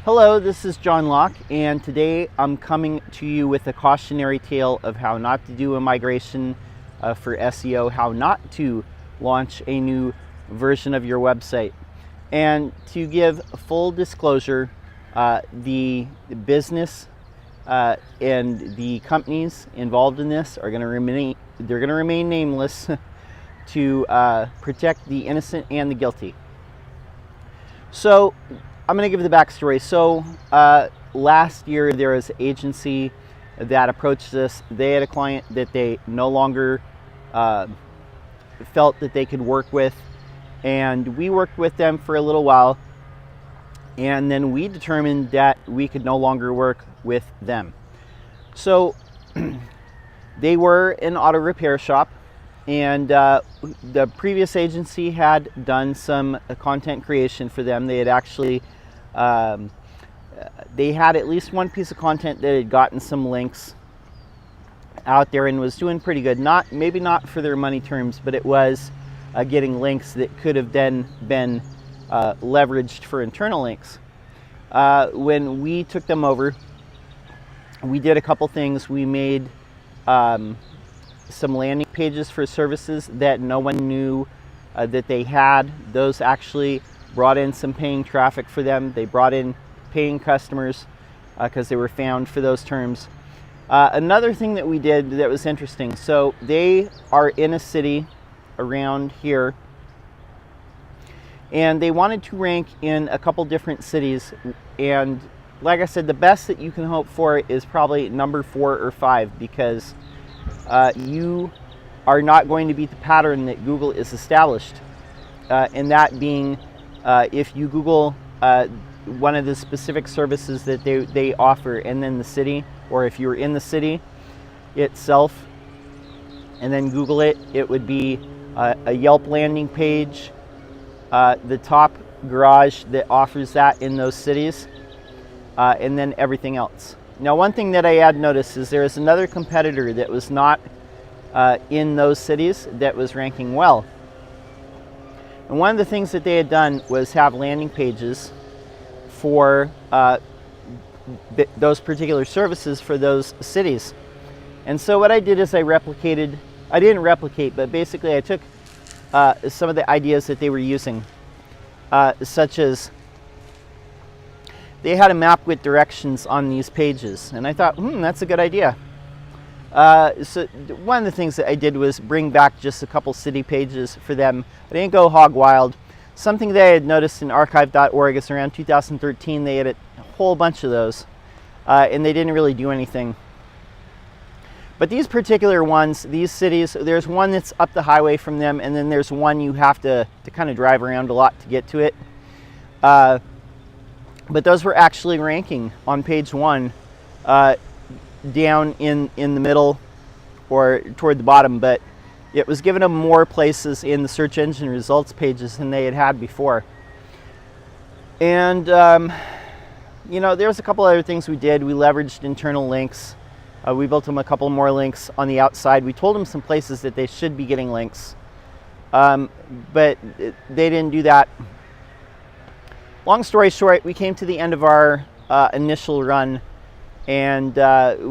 Hello, this is John Locke, and today I'm coming to you with a cautionary tale of how not to do a migration for SEO, how not to launch a new version of your website. And to give full disclosure, the business and the companies involved in this are going to remain nameless to protect the innocent and the guilty. So I'm going to give the backstory. So last year there was an agency that approached us. They had a client that they no longer felt that they could work with, and we worked with them for a little while, and then we determined that we could no longer work with them. So they were an auto repair shop, and the previous agency had done some content creation for them. They had actually they had at least one piece of content that had gotten some links out there and was doing pretty good. Maybe not for their money terms, but it was getting links that could have then been leveraged for internal links. When we took them over, we did a couple things. We made some landing pages for services that no one knew that they had. Those actually brought in some paying traffic for them. They brought in paying customers because they were found for those terms. Another thing that we did that was interesting, so they are in a city around here, and they wanted to rank in a couple different cities, and like I said, the best that you can hope for is probably number 4 or 5, because you are not going to beat the pattern that Google is established, and that being if you Google one of the specific services that they offer, and then the city, or if you're in the city itself and then Google it, it would be a Yelp landing page, the top garage that offers that in those cities, and then everything else. Now, one thing that I had noticed is there is another competitor that was not in those cities that was ranking well. And one of the things that they had done was have landing pages for those particular services for those cities. And so what I did is I didn't replicate, but basically I took some of the ideas that they were using, such as they had a map with directions on these pages, and I thought, that's a good idea. So one of the things that I did was bring back just a couple city pages for them. I didn't go hog wild. Something that I had noticed in archive.org is around 2013 they had a whole bunch of those, and they didn't really do anything. But these particular ones, these cities, there's one that's up the highway from them, and then there's one you have to kind of drive around a lot to get to it. But those were actually ranking on page 1, down in the middle or toward the bottom, but it was giving them more places in the search engine results pages than they had before. And there's a couple other ththings we did. We leveraged internal links. We built them a couple more links on the outside. We told them some places that they should be getting links, but they didn't do that. Long story short, we came to the end of our initial run, and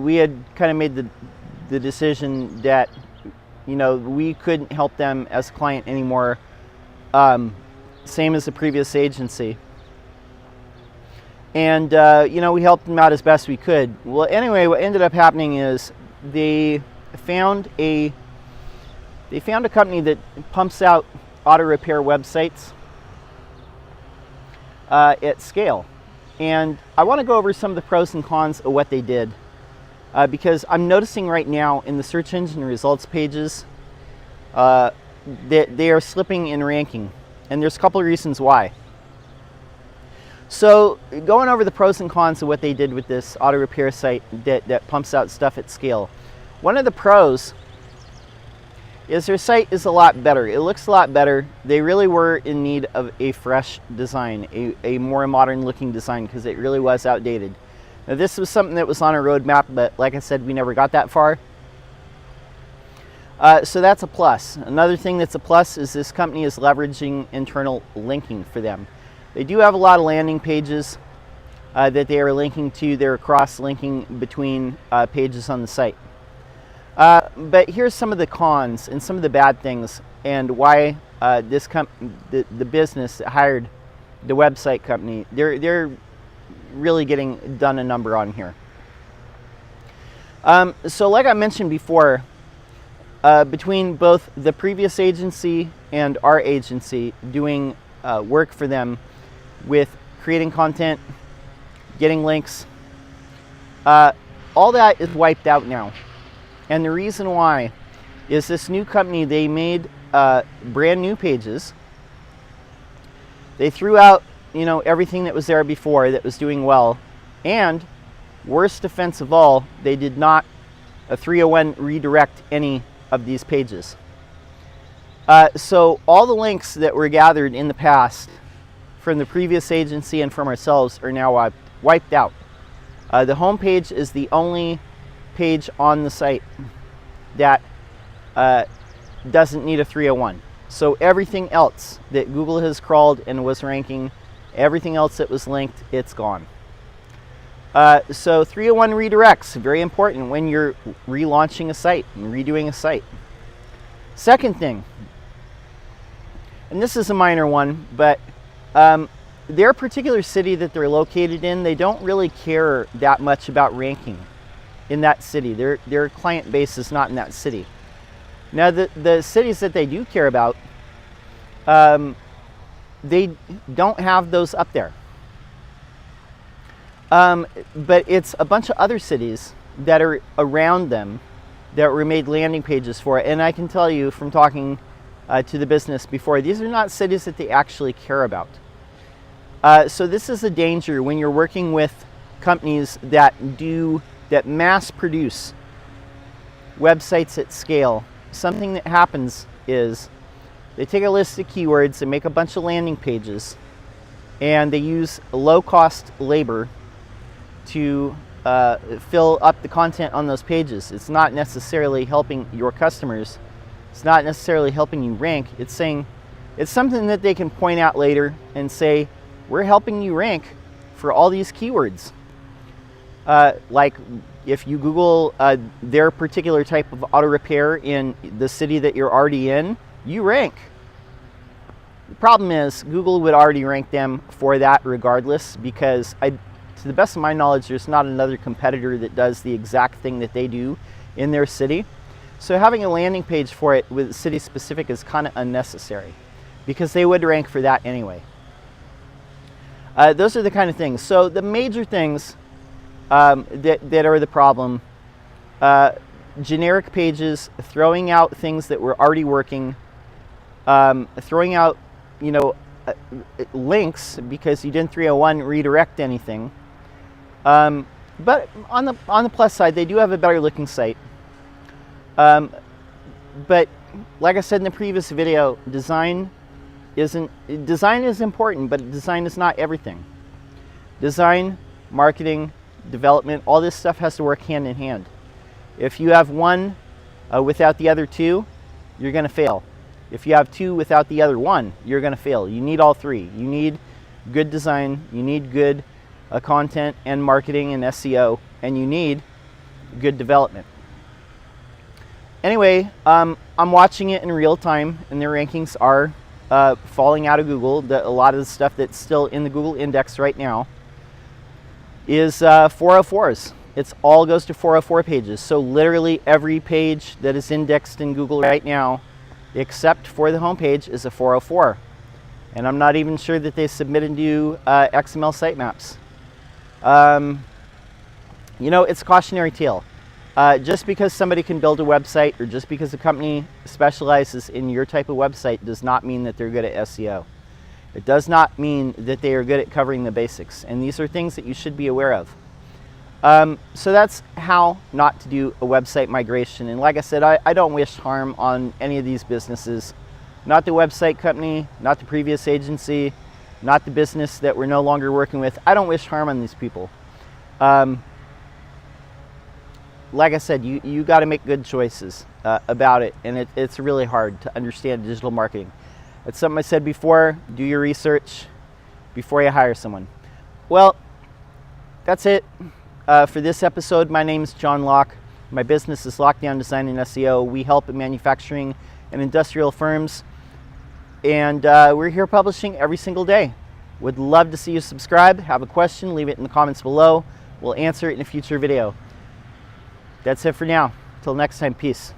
we had kind of made the decision that we couldn't help them as a client anymore, same as the previous agency. And we helped them out as best we could. Well, anyway, what ended up happening is they found a company that pumps out auto repair websites at scale. And I want to go over some of the pros and cons of what they did, because I'm noticing right now in the search engine results pages that they are slipping in ranking, and there's a couple of reasons why. So going over the pros and cons of what they did with this auto repair site that pumps out stuff at scale. One of the pros is their site is a lot better. It looks a lot better. They really were in need of a fresh design, a more modern looking design, because it really was outdated. Now, this was something that was on a roadmap, but like I said, we never got that far. So that's a plus. Another thing that's a plus is this company is leveraging internal linking for them. They do have a lot of landing pages. that they are linking to. They're cross-linking between pages on the site. But here's some of the cons and some of the bad things, and why the business that hired the website company, they're really getting done a number on here. So like I mentioned before, between both the previous agency and our agency doing work for them with creating content, getting links, all that is wiped out now. And the reason why is this new company, they made brand new pages. They threw out, everything that was there before that was doing well. And worst offense of all, they did not 301 redirect any of these pages. So all the links that were gathered in the past from the previous agency and from ourselves are now wiped out. The home page is the only page on the site that doesn't need a 301. So everything else that Google has crawled and was ranking, everything else that was linked, it's gone. So 301 redirects, very important when you're relaunching a site and redoing a site. Second thing, and this is a minor one, but their particular city that they're located in, they don't really care that much about ranking in that city. Their client base is not in that city. Now the cities that they do care about, they don't have those up there. But it's a bunch of other cities that are around them that were made landing pages for. And I can tell you from talking to the business before, these are not cities that they actually care about. So this is a danger when you're working with companies that mass produce websites at scale. Something that happens is they take a list of keywords and make a bunch of landing pages, and they use low-cost labor to fill up the content on those pages. It's not necessarily helping your customers. It's not necessarily helping you rank. It's something that they can point out later and say, we're helping you rank for all these keywords. Like if you Google their particular type of auto repair in the city that you're already in, you rank. The problem is Google would already rank them for that regardless, because to the best of my knowledge, there's not another competitor that does the exact thing that they do in their city. So having a landing page for it with city specific is kind of unnecessary, because they would rank for that anyway. Those are the kind of things. So the major things that are the problem, generic pages, throwing out things that were already working, throwing out links because you didn't 301 redirect anything. But on the plus side, they do have a better looking site. But like I said in the previous video, design is important, but design is not everything. Design, marketing, development, all this stuff has to work hand in hand. If you have one without the other two, you're going to fail. If you have two without the other one, you're going to fail. You need all three. You need good design, you need good content and marketing and SEO, and you need good development. Anyway, I'm watching it in real time, and their rankings are falling out of Google. A lot of the stuff that's still in the Google index right now is 404s. It all goes to 404 pages. So literally every page that is indexed in Google right now, except for the home page, is a 404. And I'm not even sure that they submitted to XML sitemaps. It's a cautionary tale. Just because somebody can build a website, or just because a company specializes in your type of website, does not mean that they're good at SEO. It does not mean that they are good at covering the basics. And these are things that you should be aware of. So that's how not to do a website migration. And like I said, I don't wish harm on any of these businesses. Not the website company, not the previous agency, not the business that we're no longer working with. I don't wish harm on these people. Like I said, you got to make good choices about it, and it's really hard to understand digital marketing. It's something I said before: do your research before you hire someone. Well, that's it for this episode. My name is John Locke. My business is Lockdown Design and SEO. We help manufacturing and industrial firms, and we're here publishing every single day. Would love to see you subscribe. Have a question, leave it in the comments below. We'll answer it in a future video. That's it for now. Till next time, peace.